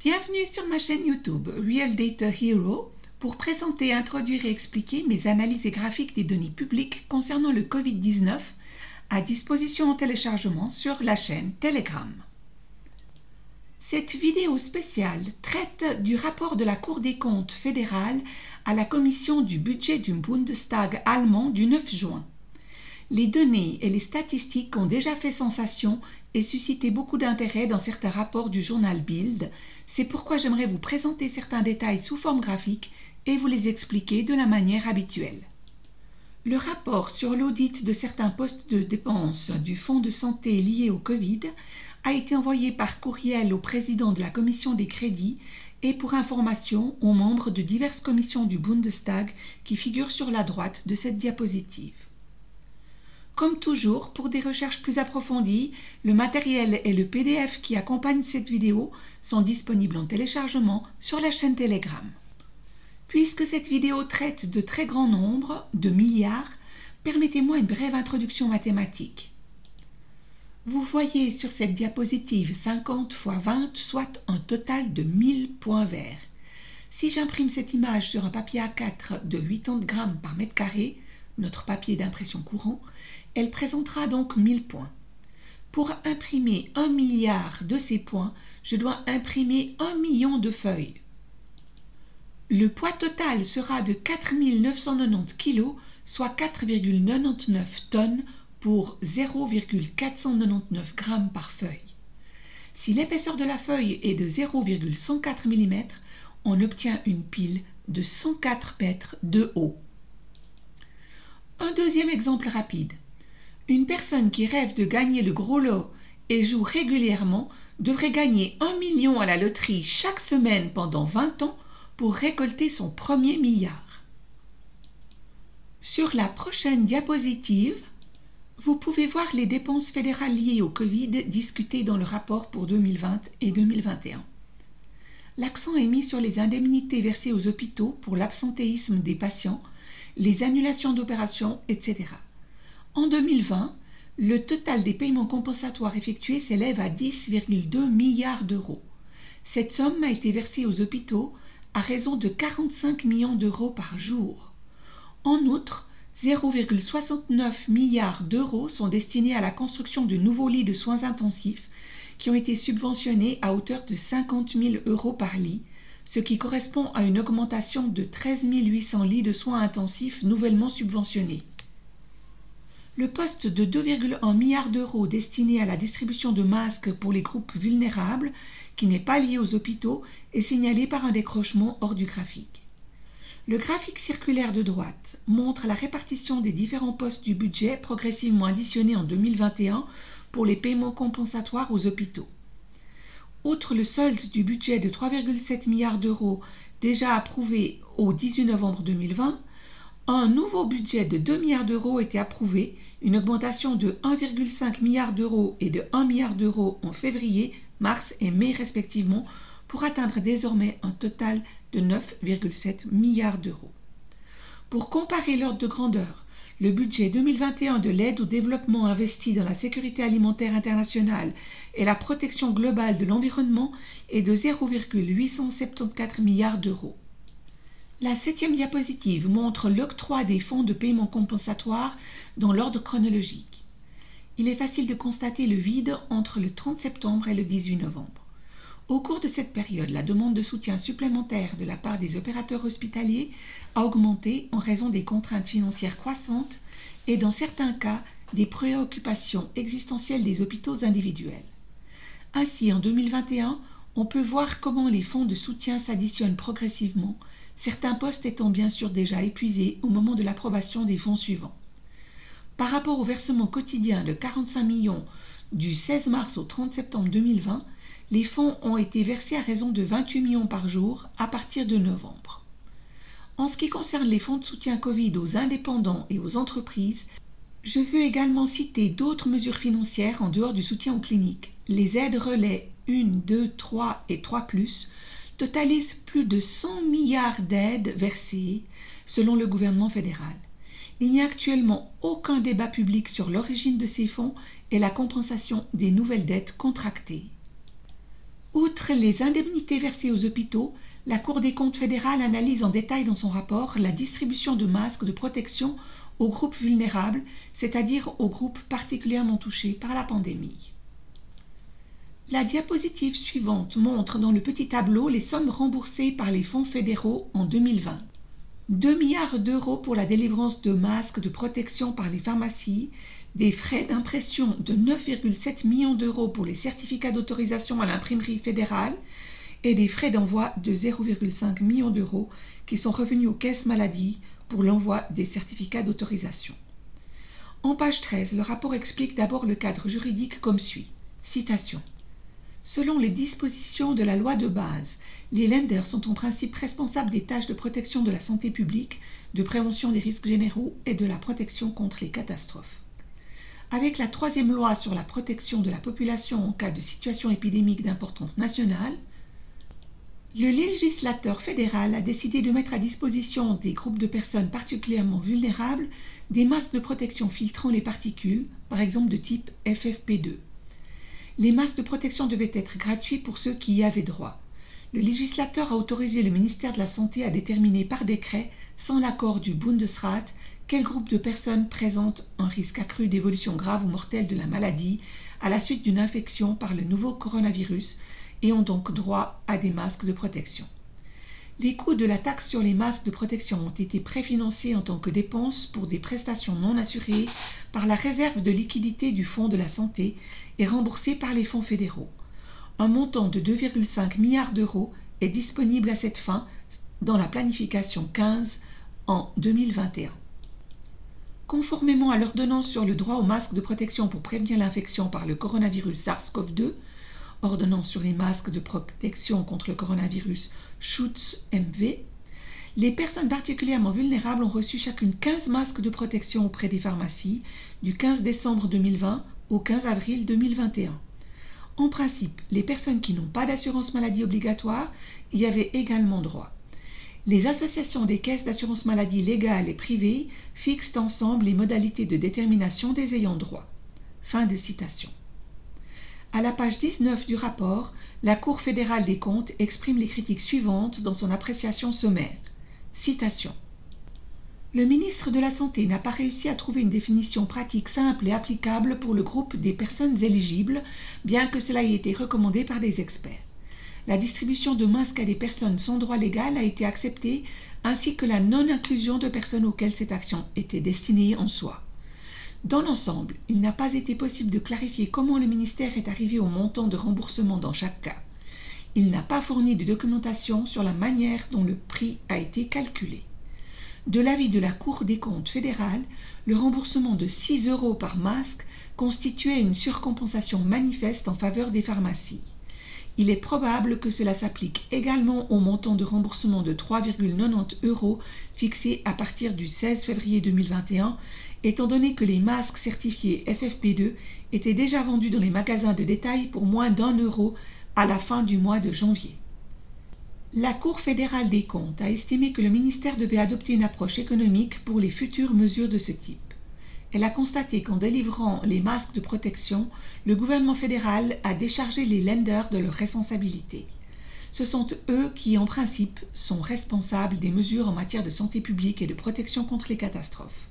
Bienvenue sur ma chaîne YouTube Real Data Hero pour présenter, introduire et expliquer mes analyses et graphiques des données publiques concernant le Covid-19 à disposition en téléchargement sur la chaîne Telegram. Cette vidéo spéciale traite du rapport de la Cour des comptes fédérale à la commission du budget du Bundestag allemand du 9 juin. Les données et les statistiques ont déjà fait sensation et suscité beaucoup d'intérêt dans certains rapports du journal Bild. C'est pourquoi j'aimerais vous présenter certains détails sous forme graphique et vous les expliquer de la manière habituelle. Le rapport sur l'audit de certains postes de dépenses du Fonds de santé liés au Covid a été envoyé par courriel au président de la commission des crédits et pour information aux membres de diverses commissions du Bundestag qui figurent sur la droite de cette diapositive. Comme toujours, pour des recherches plus approfondies, le matériel et le PDF qui accompagnent cette vidéo sont disponibles en téléchargement sur la chaîne Telegram. Puisque cette vidéo traite de très grands nombres, de milliards, permettez-moi une brève introduction mathématique. Vous voyez sur cette diapositive 50 x 20, soit un total de 1000 points verts. Si j'imprime cette image sur un papier A4 de 80 grammes par mètre carré, notre papier d'impression courant, elle présentera donc 1000 points. Pour imprimer 1 milliard de ces points, je dois imprimer 1 million de feuilles. Le poids total sera de 4990 kg, soit 4,99 tonnes pour 0,499 grammes par feuille. Si l'épaisseur de la feuille est de 0,104 mm, on obtient une pile de 104 mètres de haut. Un deuxième exemple rapide. Une personne qui rêve de gagner le gros lot et joue régulièrement devrait gagner 1 million à la loterie chaque semaine pendant 20 ans pour récolter son premier milliard. Sur la prochaine diapositive, vous pouvez voir les dépenses fédérales liées au Covid discutées dans le rapport pour 2020 et 2021. L'accent est mis sur les indemnités versées aux hôpitaux pour l'absentéisme des patients, les annulations d'opérations, etc. En 2020, le total des paiements compensatoires effectués s'élève à 10,2 milliards d'euros. Cette somme a été versée aux hôpitaux à raison de 45 millions d'euros par jour. En outre, 0,69 milliards d'euros sont destinés à la construction de nouveaux lits de soins intensifs qui ont été subventionnés à hauteur de 50 000 euros par lit, ce qui correspond à une augmentation de 13 800 lits de soins intensifs nouvellement subventionnés. Le poste de 2,1 milliards d'euros destiné à la distribution de masques pour les groupes vulnérables, qui n'est pas lié aux hôpitaux, est signalé par un décrochement hors du graphique. Le graphique circulaire de droite montre la répartition des différents postes du budget progressivement additionnés en 2021 pour les paiements compensatoires aux hôpitaux. Outre le solde du budget de 3,7 milliards d'euros déjà approuvé au 18 novembre 2020, un nouveau budget de 2 milliards d'euros a été approuvé, une augmentation de 1,5 milliard d'euros et de 1 milliard d'euros en février, mars et mai respectivement, pour atteindre désormais un total de 9,7 milliards d'euros. Pour comparer l'ordre de grandeur, le budget 2021 de l'aide au développement investi dans la sécurité alimentaire internationale et la protection globale de l'environnement est de 0,874 milliards d'euros. La 7e diapositive montre l'octroi des fonds de paiement compensatoire dans l'ordre chronologique. Il est facile de constater le vide entre le 30 septembre et le 18 novembre. Au cours de cette période, la demande de soutien supplémentaire de la part des opérateurs hospitaliers a augmenté en raison des contraintes financières croissantes et, dans certains cas, des préoccupations existentielles des hôpitaux individuels. Ainsi, en 2021, on peut voir comment les fonds de soutien s'additionnent progressivement, certains postes étant bien sûr déjà épuisés au moment de l'approbation des fonds suivants. Par rapport au versement quotidien de 45 millions du 16 mars au 30 septembre 2020, les fonds ont été versés à raison de 28 millions par jour à partir de novembre. En ce qui concerne les fonds de soutien Covid aux indépendants et aux entreprises, je veux également citer d'autres mesures financières en dehors du soutien aux cliniques. Les aides relais 1, 2, 3 et 3+, totalisent plus de 100 milliards d'aides versées selon le gouvernement fédéral. Il n'y a actuellement aucun débat public sur l'origine de ces fonds et la compensation des nouvelles dettes contractées. Outre les indemnités versées aux hôpitaux, la Cour des comptes fédérale analyse en détail dans son rapport la distribution de masques de protection aux groupes vulnérables, c'est-à-dire aux groupes particulièrement touchés par la pandémie. La diapositive suivante montre dans le petit tableau les sommes remboursées par les fonds fédéraux en 2020. 2 milliards d'euros pour la délivrance de masques de protection par les pharmacies, des frais d'impression de 9,7 millions d'euros pour les certificats d'autorisation à l'imprimerie fédérale et des frais d'envoi de 0,5 millions d'euros qui sont revenus aux caisses maladie pour l'envoi des certificats d'autorisation. En page 13, le rapport explique d'abord le cadre juridique comme suit. Citation. Selon les dispositions de la loi de base, les lenders sont en principe responsables des tâches de protection de la santé publique, de prévention des risques généraux et de la protection contre les catastrophes. Avec la troisième loi sur la protection de la population en cas de situation épidémique d'importance nationale, le législateur fédéral a décidé de mettre à disposition des groupes de personnes particulièrement vulnérables des masques de protection filtrant les particules, par exemple de type FFP2. Les masques de protection devaient être gratuits pour ceux qui y avaient droit. Le législateur a autorisé le ministère de la Santé à déterminer par décret, sans l'accord du Bundesrat, quel groupe de personnes présente un risque accru d'évolution grave ou mortelle de la maladie à la suite d'une infection par le nouveau coronavirus et ont donc droit à des masques de protection. Les coûts de la taxe sur les masques de protection ont été préfinancés en tant que dépenses pour des prestations non assurées par la réserve de liquidité du Fonds de la santé et remboursés par les fonds fédéraux. Un montant de 2,5 milliards d'euros est disponible à cette fin dans la planification 15 en 2021. Conformément à l'ordonnance sur le droit aux masques de protection pour prévenir l'infection par le coronavirus SARS-CoV-2, ordonnance sur les masques de protection contre le coronavirus Schutz-MV, les personnes particulièrement vulnérables ont reçu chacune 15 masques de protection auprès des pharmacies du 15 décembre 2020 au 15 avril 2021. En principe, les personnes qui n'ont pas d'assurance maladie obligatoire y avaient également droit. Les associations des caisses d'assurance maladie légales et privées fixent ensemble les modalités de détermination des ayants droit. Fin de citation. À la page 19 du rapport, la Cour fédérale des comptes exprime les critiques suivantes dans son appréciation sommaire. Citation. Le ministre de la Santé n'a pas réussi à trouver une définition pratique simple et applicable pour le groupe des personnes éligibles, bien que cela ait été recommandé par des experts. La distribution de masques à des personnes sans droit légal a été acceptée, ainsi que la non-inclusion de personnes auxquelles cette action était destinée en soi. Dans l'ensemble, il n'a pas été possible de clarifier comment le ministère est arrivé au montant de remboursement dans chaque cas. Il n'a pas fourni de documentation sur la manière dont le prix a été calculé. De l'avis de la Cour des comptes fédérale, le remboursement de 6 € par masque constituait une surcompensation manifeste en faveur des pharmacies. Il est probable que cela s'applique également au montant de remboursement de 3,90 € fixé à partir du 16 février 2021, étant donné que les masques certifiés FFP2 étaient déjà vendus dans les magasins de détail pour moins d'1 € à la fin du mois de janvier. La Cour fédérale des comptes a estimé que le ministère devait adopter une approche économique pour les futures mesures de ce type. Elle a constaté qu'en délivrant les masques de protection, le gouvernement fédéral a déchargé les lenders de leurs responsabilités. Ce sont eux qui, en principe, sont responsables des mesures en matière de santé publique et de protection contre les catastrophes.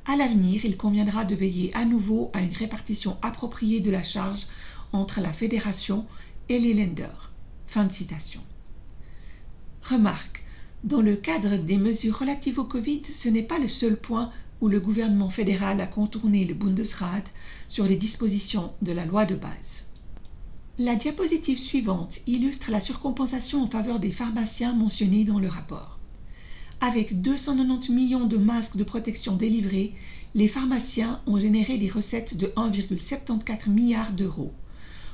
À l'avenir, il conviendra de veiller à nouveau à une répartition appropriée de la charge entre la fédération et les lenders. Fin de citation. Remarque, dans le cadre des mesures relatives au Covid, ce n'est pas le seul point où le gouvernement fédéral a contourné le Bundesrat sur les dispositions de la loi de base. La diapositive suivante illustre la surcompensation en faveur des pharmaciens mentionnée dans le rapport. Avec 290 millions de masques de protection délivrés, les pharmaciens ont généré des recettes de 1,74 milliard d'euros.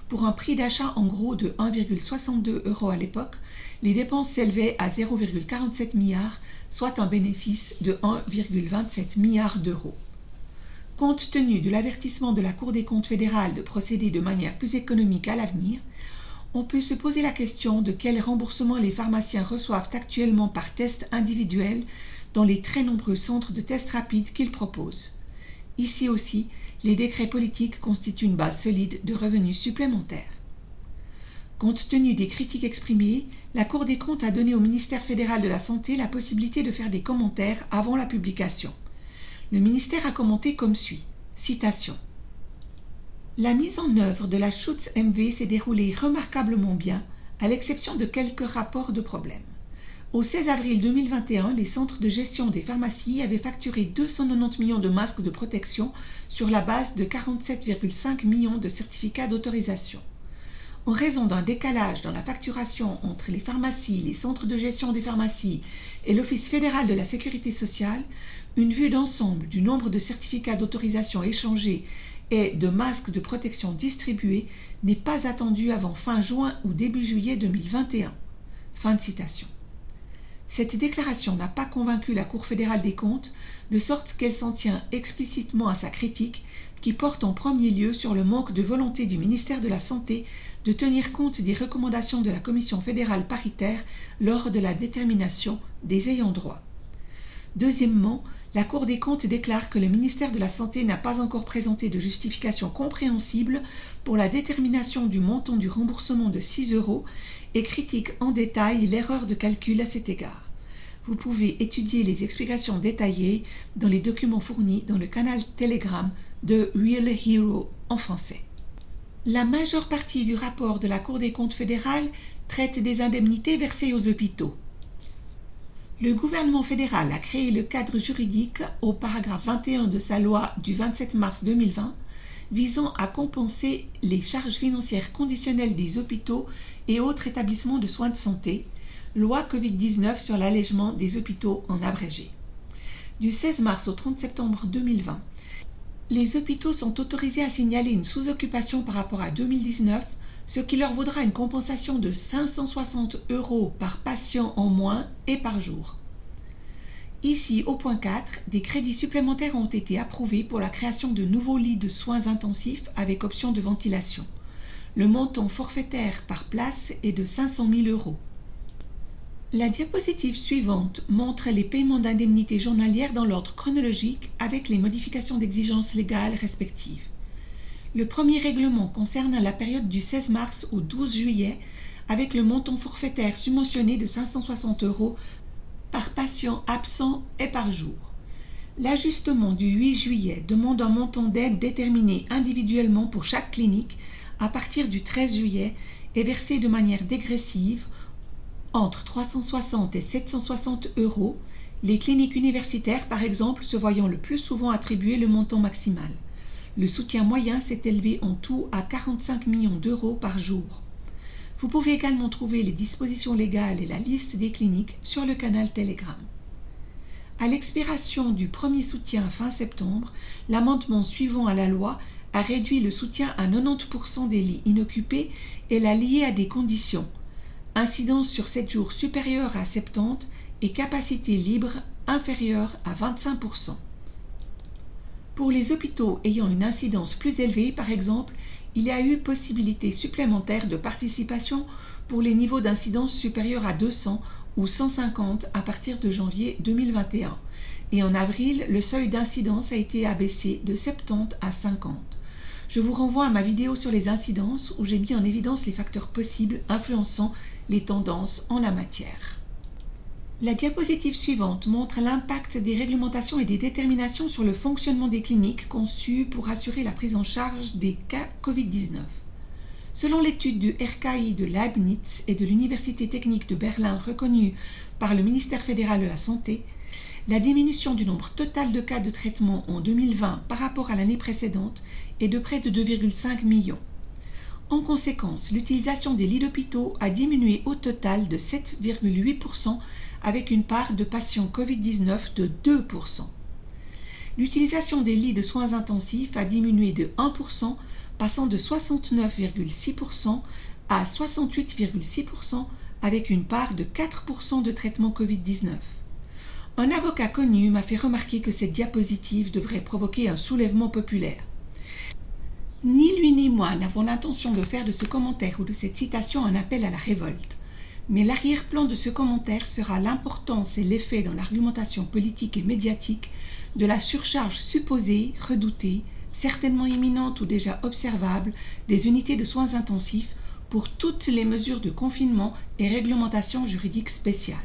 Pour un prix d'achat en gros de 1,62 € à l'époque, les dépenses s'élevaient à 0,47 milliard, soit un bénéfice de 1,27 milliard d'euros. Compte tenu de l'avertissement de la Cour des comptes fédérale de procéder de manière plus économique à l'avenir, on peut se poser la question de quel remboursement les pharmaciens reçoivent actuellement par test individuel dans les très nombreux centres de tests rapides qu'ils proposent. Ici aussi, les décrets politiques constituent une base solide de revenus supplémentaires. Compte tenu des critiques exprimées, la Cour des comptes a donné au ministère fédéral de la Santé la possibilité de faire des commentaires avant la publication. Le ministère a commenté comme suit, citation. La mise en œuvre de la Schutz MV s'est déroulée remarquablement bien, à l'exception de quelques rapports de problèmes. Au 16 avril 2021, les centres de gestion des pharmacies avaient facturé 290 millions de masques de protection sur la base de 47,5 millions de certificats d'autorisation. En raison d'un décalage dans la facturation entre les pharmacies, les centres de gestion des pharmacies et l'Office fédéral de la sécurité sociale, une vue d'ensemble du nombre de certificats d'autorisation échangés et de masques de protection distribués n'est pas attendue avant fin juin ou début juillet 2021. Fin de citation. Cette déclaration n'a pas convaincu la Cour fédérale des comptes, de sorte qu'elle s'en tient explicitement à sa critique, qui porte en premier lieu sur le manque de volonté du ministère de la Santé de tenir compte des recommandations de la Commission fédérale paritaire lors de la détermination des ayants droit. Deuxièmement, la Cour des comptes déclare que le ministère de la Santé n'a pas encore présenté de justification compréhensible pour la détermination du montant du remboursement de 6 € et critique en détail l'erreur de calcul à cet égard. Vous pouvez étudier les explications détaillées dans les documents fournis dans le canal Telegram de Real Hero en français. La majeure partie du rapport de la Cour des comptes fédérale traite des indemnités versées aux hôpitaux. Le gouvernement fédéral a créé le cadre juridique au paragraphe 21 de sa loi du 27 mars 2020 visant à compenser les charges financières conditionnelles des hôpitaux et autres établissements de soins de santé, loi Covid-19 sur l'allègement des hôpitaux en abrégé. Du 16 mars au 30 septembre 2020, les hôpitaux sont autorisés à signaler une sous-occupation par rapport à 2019, ce qui leur vaudra une compensation de 560 € par patient en moins et par jour. Ici, au point 4, des crédits supplémentaires ont été approuvés pour la création de nouveaux lits de soins intensifs avec option de ventilation. Le montant forfaitaire par place est de 500 000 €. La diapositive suivante montre les paiements d'indemnités journalières dans l'ordre chronologique avec les modifications d'exigences légales respectives. Le premier règlement concerne la période du 16 mars au 12 juillet avec le montant forfaitaire subventionné de 560 € par patient absent et par jour. L'ajustement du 8 juillet demande un montant d'aide déterminé individuellement pour chaque clinique à partir du 13 juillet et versé de manière dégressive entre 360 et 760 €, les cliniques universitaires par exemple se voyant le plus souvent attribuer le montant maximal. Le soutien moyen s'est élevé en tout à 45 millions € par jour. Vous pouvez également trouver les dispositions légales et la liste des cliniques sur le canal Telegram. À l'expiration du premier soutien fin septembre, l'amendement suivant à la loi a réduit le soutien à 90% des lits inoccupés et l'a lié à des conditions. Incidence sur 7 jours supérieure à 70 et capacité libre inférieure à 25%. Pour les hôpitaux ayant une incidence plus élevée, par exemple, il y a eu possibilité supplémentaire de participation pour les niveaux d'incidence supérieurs à 200 ou 150 à partir de janvier 2021. Et en avril, le seuil d'incidence a été abaissé de 70 à 50. Je vous renvoie à ma vidéo sur les incidences où j'ai mis en évidence les facteurs possibles influençant les tendances en la matière. La diapositive suivante montre l'impact des réglementations et des déterminations sur le fonctionnement des cliniques conçues pour assurer la prise en charge des cas Covid-19. Selon l'étude du RKI de Leibniz et de l'Université technique de Berlin reconnue par le ministère fédéral de la Santé, la diminution du nombre total de cas de traitement en 2020 par rapport à l'année précédente est de près de 2,5 millions. En conséquence, l'utilisation des lits d'hôpitaux a diminué au total de 7,8% avec une part de patients Covid-19 de 2%. L'utilisation des lits de soins intensifs a diminué de 1%, passant de 69,6% à 68,6% avec une part de 4% de traitement Covid-19. Un avocat connu m'a fait remarquer que cette diapositive devrait provoquer un soulèvement populaire. Ni lui ni moi n'avons l'intention de faire de ce commentaire ou de cette citation un appel à la révolte. Mais l'arrière-plan de ce commentaire sera l'importance et l'effet dans l'argumentation politique et médiatique de la surcharge supposée, redoutée, certainement imminente ou déjà observable des unités de soins intensifs pour toutes les mesures de confinement et réglementations juridiques spéciales.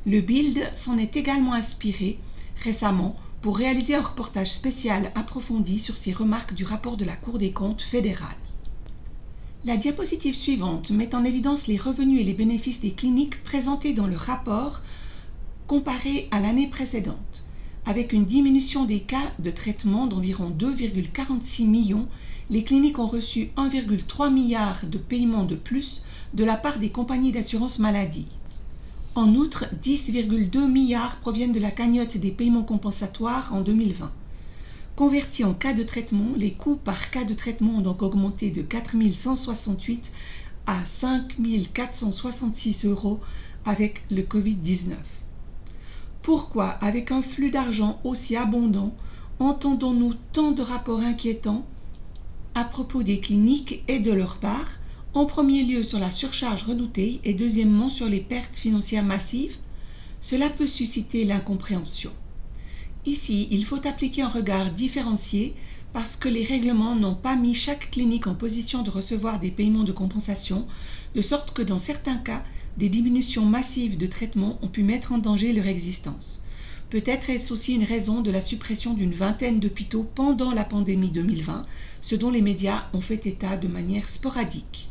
Le BILD s'en est également inspiré récemment pour réaliser un reportage spécial approfondi sur ces remarques du rapport de la Cour des comptes fédérale. La diapositive suivante met en évidence les revenus et les bénéfices des cliniques présentés dans le rapport comparé à l'année précédente. Avec une diminution des cas de traitement d'environ 2,46 millions, les cliniques ont reçu 1,3 milliard de paiements de plus de la part des compagnies d'assurance maladie. En outre, 10,2 milliards proviennent de la cagnotte des paiements compensatoires en 2020. Convertis en cas de traitement, les coûts par cas de traitement ont donc augmenté de 4 168 à 5 466 € avec le Covid-19. Pourquoi, avec un flux d'argent aussi abondant, entendons-nous tant de rapports inquiétants à propos des cliniques et de leur part, en premier lieu sur la surcharge redoutée et deuxièmement sur les pertes financières massives? Cela peut susciter l'incompréhension. Ici, il faut appliquer un regard différencié parce que les règlements n'ont pas mis chaque clinique en position de recevoir des paiements de compensation, de sorte que dans certains cas, des diminutions massives de traitements ont pu mettre en danger leur existence. Peut-être est-ce aussi une raison de la suppression d'une vingtaine d'hôpitaux pendant la pandémie 2020, ce dont les médias ont fait état de manière sporadique.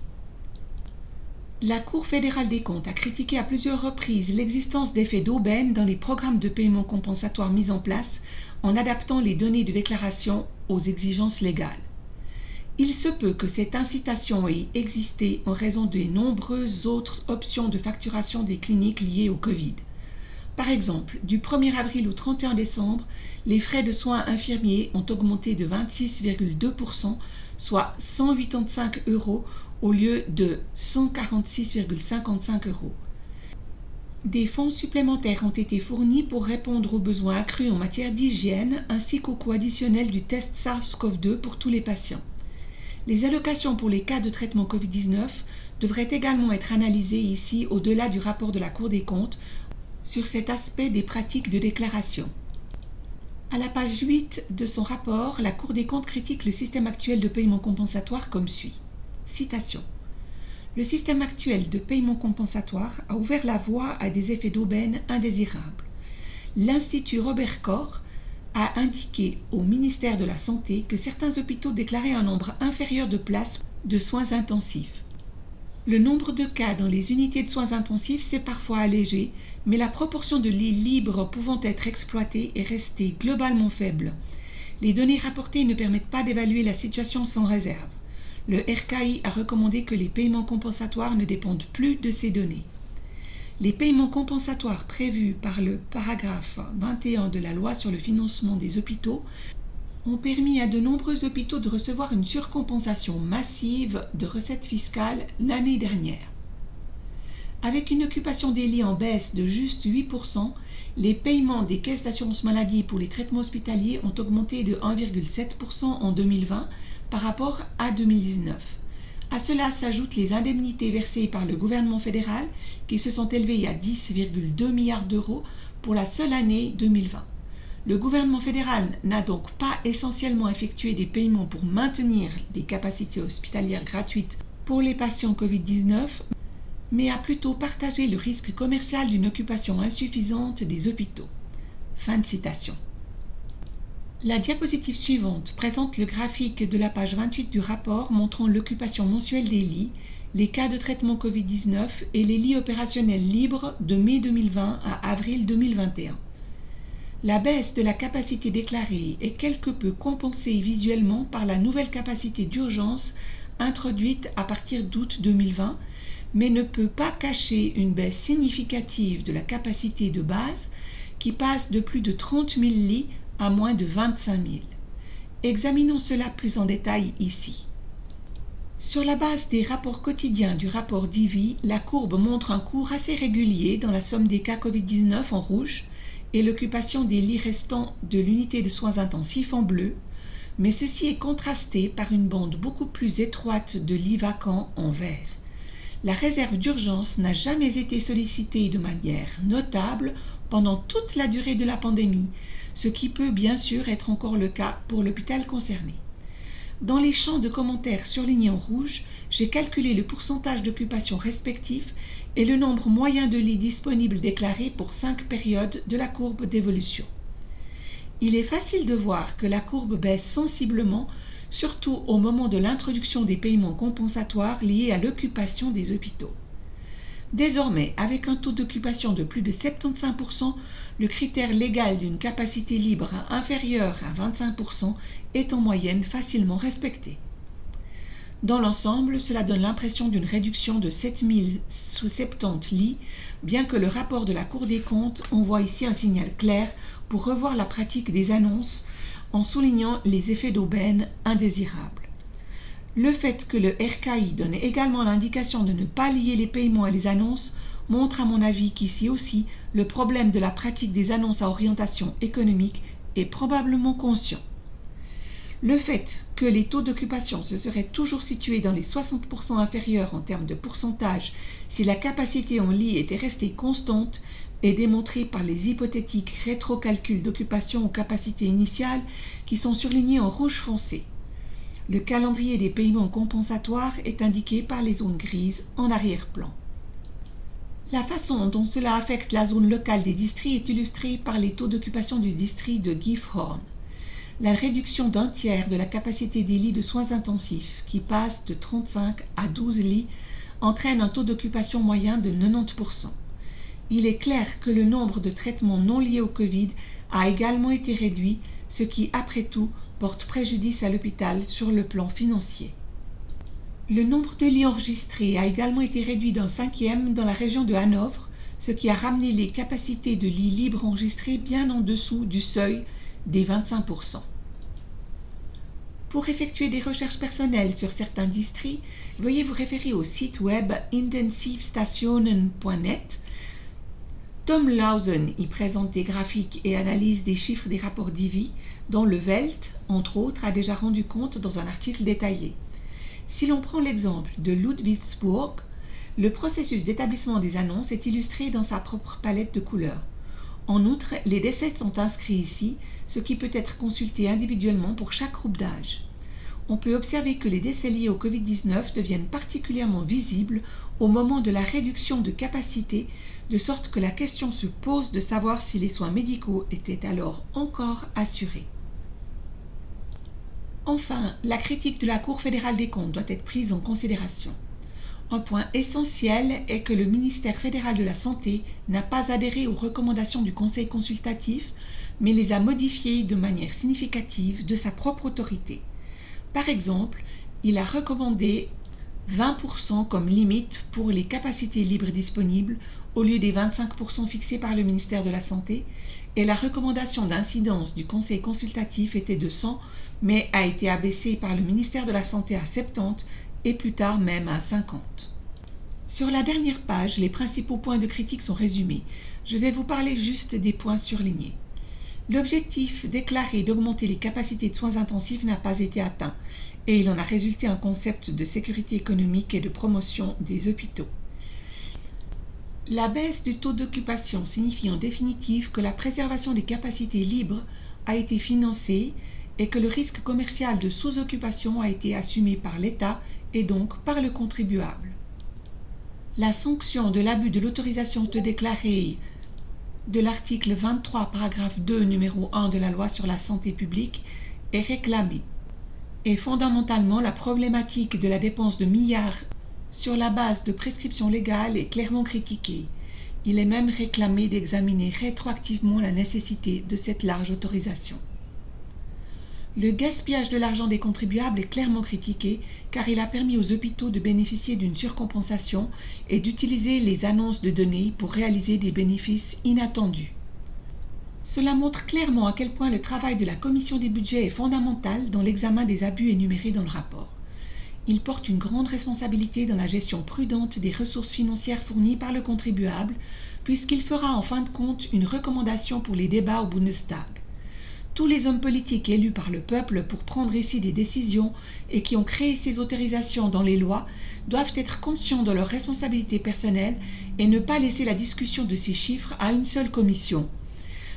La Cour fédérale des comptes a critiqué à plusieurs reprises l'existence d'effets d'aubaine dans les programmes de paiement compensatoire mis en place en adaptant les données de déclaration aux exigences légales. Il se peut que cette incitation ait existé en raison des nombreuses autres options de facturation des cliniques liées au Covid. Par exemple, du 1er avril au 31 décembre, les frais de soins infirmiers ont augmenté de 26,2%, soit 185 € au lieu de 146,55 €. Des fonds supplémentaires ont été fournis pour répondre aux besoins accrus en matière d'hygiène ainsi qu'au coût additionnel du test SARS-CoV-2 pour tous les patients. Les allocations pour les cas de traitement Covid-19 devraient également être analysées ici au-delà du rapport de la Cour des comptes sur cet aspect des pratiques de déclaration. À la page 8 de son rapport, la Cour des comptes critique le système actuel de paiement compensatoire comme suit. Citation. Le système actuel de paiement compensatoire a ouvert la voie à des effets d'aubaine indésirables. L'Institut Robert Koch a indiqué au ministère de la Santé que certains hôpitaux déclaraient un nombre inférieur de places de soins intensifs. Le nombre de cas dans les unités de soins intensifs s'est parfois allégé, mais la proportion de lits libres pouvant être exploités est restée globalement faible. Les données rapportées ne permettent pas d'évaluer la situation sans réserve. Le RKI a recommandé que les paiements compensatoires ne dépendent plus de ces données. Les paiements compensatoires prévus par le paragraphe 21 de la loi sur le financement des hôpitaux ont permis à de nombreux hôpitaux de recevoir une surcompensation massive de recettes fiscales l'année dernière. Avec une occupation des lits en baisse de juste 8%, les paiements des caisses d'assurance maladie pour les traitements hospitaliers ont augmenté de 1,7% en 2020 par rapport à 2019. À cela s'ajoutent les indemnités versées par le gouvernement fédéral qui se sont élevées à 10,2 milliards d'euros pour la seule année 2020. Le gouvernement fédéral n'a donc pas essentiellement effectué des paiements pour maintenir des capacités hospitalières gratuites pour les patients Covid-19, mais a plutôt partagé le risque commercial d'une occupation insuffisante des hôpitaux. Fin de citation. La diapositive suivante présente le graphique de la page 28 du rapport montrant l'occupation mensuelle des lits, les cas de traitement Covid-19 et les lits opérationnels libres de mai 2020 à avril 2021. La baisse de la capacité déclarée est quelque peu compensée visuellement par la nouvelle capacité d'urgence introduite à partir d'août 2020, mais ne peut pas cacher une baisse significative de la capacité de base qui passe de plus de 30 000 lits à moins de 25 000. Examinons cela plus en détail ici. Sur la base des rapports quotidiens du rapport d'IVI, la courbe montre un cours assez régulier dans la somme des cas Covid-19 en rouge et l'occupation des lits restants de l'unité de soins intensifs en bleu, mais ceci est contrasté par une bande beaucoup plus étroite de lits vacants en vert. La réserve d'urgence n'a jamais été sollicitée de manière notable pendant toute la durée de la pandémie, ce qui peut bien sûr être encore le cas pour l'hôpital concerné. Dans les champs de commentaires surlignés en rouge, j'ai calculé le pourcentage d'occupation respectif et le nombre moyen de lits disponibles déclarés pour 5 périodes de la courbe d'évolution. Il est facile de voir que la courbe baisse sensiblement, surtout au moment de l'introduction des paiements compensatoires liés à l'occupation des hôpitaux. Désormais, avec un taux d'occupation de plus de 75%, le critère légal d'une capacité libre inférieure à 25% est en moyenne facilement respecté. Dans l'ensemble, cela donne l'impression d'une réduction de 7070 lits, bien que le rapport de la Cour des comptes envoie ici un signal clair pour revoir la pratique des annonces en soulignant les effets d'aubaine indésirables. Le fait que le RKI donne également l'indication de ne pas lier les paiements et les annonces montre à mon avis qu'ici aussi le problème de la pratique des annonces à orientation économique est probablement conscient. Le fait que les taux d'occupation se seraient toujours situés dans les 60% inférieurs en termes de pourcentage si la capacité en lit était restée constante est démontré par les hypothétiques rétrocalculs d'occupation aux capacités initiales qui sont surlignés en rouge foncé. Le calendrier des paiements compensatoires est indiqué par les zones grises en arrière-plan. La façon dont cela affecte la zone locale des districts est illustrée par les taux d'occupation du district de Gifhorn. La réduction d'un tiers de la capacité des lits de soins intensifs, qui passe de 35 à 12 lits, entraîne un taux d'occupation moyen de 90%. Il est clair que le nombre de traitements non liés au Covid a également été réduit, ce qui, après tout, porte préjudice à l'hôpital sur le plan financier. Le nombre de lits enregistrés a également été réduit d'un 5e dans la région de Hanovre, ce qui a ramené les capacités de lits libres enregistrés bien en dessous du seuil des 25%. Pour effectuer des recherches personnelles sur certains districts, veuillez vous référer au site web intensivstationen.net. Tom Lausen y présente des graphiques et analyse des chiffres des rapports d'IVI, dont le Welt, entre autres, a déjà rendu compte dans un article détaillé. Si l'on prend l'exemple de Ludwigsburg, le processus d'établissement des annonces est illustré dans sa propre palette de couleurs. En outre, les décès sont inscrits ici, ce qui peut être consulté individuellement pour chaque groupe d'âge. On peut observer que les décès liés au Covid-19 deviennent particulièrement visibles au moment de la réduction de capacité, de sorte que la question se pose de savoir si les soins médicaux étaient alors encore assurés. Enfin, la critique de la Cour fédérale des comptes doit être prise en considération. Un point essentiel est que le ministère fédéral de la Santé n'a pas adhéré aux recommandations du Conseil consultatif, mais les a modifiées de manière significative de sa propre autorité. Par exemple, il a recommandé 20% comme limite pour les capacités libres disponibles au lieu des 25% fixés par le ministère de la Santé, et la recommandation d'incidence du Conseil consultatif était de 100, mais a été abaissée par le ministère de la Santé à 70 et plus tard même à 50. Sur la dernière page, les principaux points de critique sont résumés. Je vais vous parler juste des points surlignés. L'objectif déclaré d'augmenter les capacités de soins intensifs n'a pas été atteint, et il en a résulté un concept de sécurité économique et de promotion des hôpitaux. La baisse du taux d'occupation signifie en définitive que la préservation des capacités libres a été financée et que le risque commercial de sous-occupation a été assumé par l'État et donc par le contribuable. La sanction de l'abus de l'autorisation de déclarer de l'article 23, paragraphe 2, numéro 1 de la loi sur la santé publique est réclamée. Et fondamentalement, la problématique de la dépense de milliards sur la base de prescriptions légales est clairement critiquée. Il est même réclamé d'examiner rétroactivement la nécessité de cette large autorisation. Le gaspillage de l'argent des contribuables est clairement critiqué car il a permis aux hôpitaux de bénéficier d'une surcompensation et d'utiliser les annonces de données pour réaliser des bénéfices inattendus. Cela montre clairement à quel point le travail de la commission des budgets est fondamental dans l'examen des abus énumérés dans le rapport. Il porte une grande responsabilité dans la gestion prudente des ressources financières fournies par le contribuable, puisqu'il fera en fin de compte une recommandation pour les débats au Bundestag. Tous les hommes politiques élus par le peuple pour prendre ici des décisions et qui ont créé ces autorisations dans les lois doivent être conscients de leurs responsabilités personnelles et ne pas laisser la discussion de ces chiffres à une seule commission,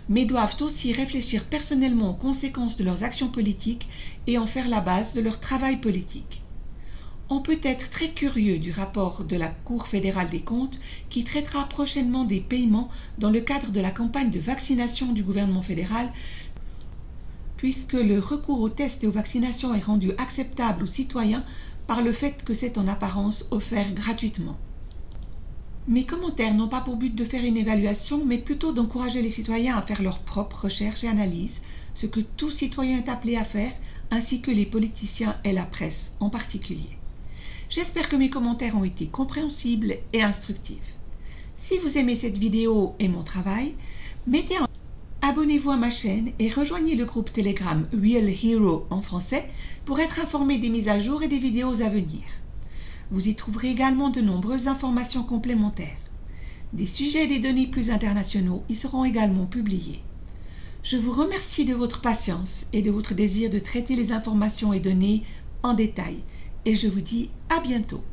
mais doivent aussi réfléchir personnellement aux conséquences de leurs actions politiques et en faire la base de leur travail politique. On peut être très curieux du rapport de la Cour fédérale des comptes qui traitera prochainement des paiements dans le cadre de la campagne de vaccination du gouvernement fédéral, puisque le recours aux tests et aux vaccinations est rendu acceptable aux citoyens par le fait que c'est en apparence offert gratuitement. Mes commentaires n'ont pas pour but de faire une évaluation, mais plutôt d'encourager les citoyens à faire leurs propres recherches et analyses, ce que tout citoyen est appelé à faire, ainsi que les politiciens et la presse en particulier. J'espère que mes commentaires ont été compréhensibles et instructifs. Si vous aimez cette vidéo et mon travail, abonnez-vous à ma chaîne et rejoignez le groupe Telegram Real Hero en français pour être informé des mises à jour et des vidéos à venir. Vous y trouverez également de nombreuses informations complémentaires. Des sujets et des données plus internationaux y seront également publiés. Je vous remercie de votre patience et de votre désir de traiter les informations et données en détail et je vous dis à bientôt.